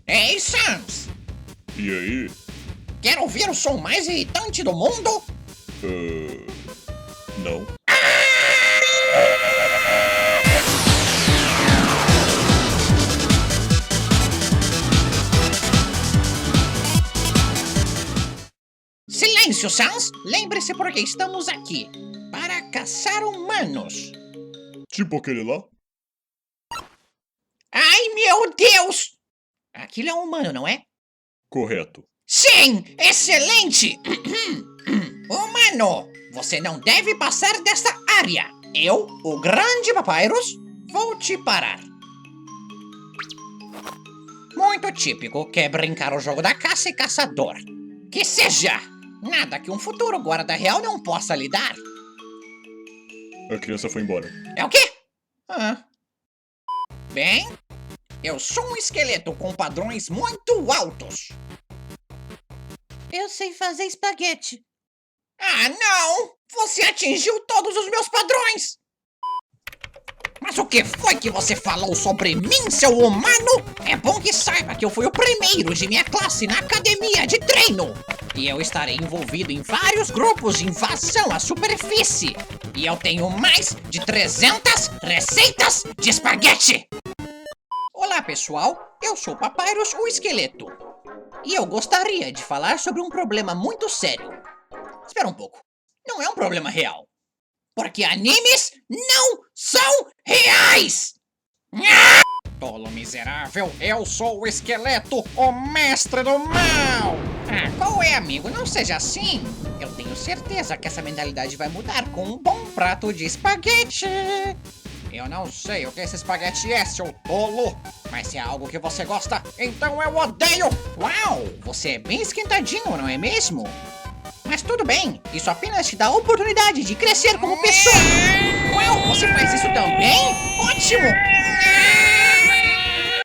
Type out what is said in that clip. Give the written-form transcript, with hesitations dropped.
Ei, Sans! E aí? Quer ouvir o som mais irritante do mundo? Não. Silêncio, Sans! Lembre-se porque estamos aqui. Para caçar humanos. Tipo aquele lá? Ai, meu Deus! Aquilo é um humano, não é? Correto. Sim! Excelente! Humano! Você não deve passar dessa área. Eu, o grande Papyrus, vou te parar. Muito típico, quer brincar o jogo da caça e caçador. Que seja! Nada que um futuro guarda real não possa lhe dar. A criança foi embora. É o quê? Bem, eu sou um esqueleto com padrões muito altos. Eu sei fazer espaguete. Ah, não! Você atingiu todos os meus padrões! Mas o que foi que você falou sobre mim, seu humano? É bom que saiba que eu fui o primeiro de minha classe na academia de treino. E eu estarei envolvido em vários grupos de invasão à superfície. E eu tenho mais de 300 receitas de espaguete. Olá, pessoal. Eu sou o Papyrus, o esqueleto. E eu gostaria de falar sobre um problema muito sério. Espera um pouco. Não é um problema real. Porque animes não são reais! Tolo miserável, eu sou o esqueleto, o mestre do mal! Ah, qual é, amigo? Não seja assim! Eu tenho certeza que essa mentalidade vai mudar com um bom prato de espaguete! Eu não sei o que esse espaguete é, seu tolo! Mas se é algo que você gosta, então eu odeio! Uau! Você é bem esquentadinho, não é mesmo? Mas tudo bem, isso apenas te dá a oportunidade de crescer como pessoa. Uau, você faz isso também? Ótimo!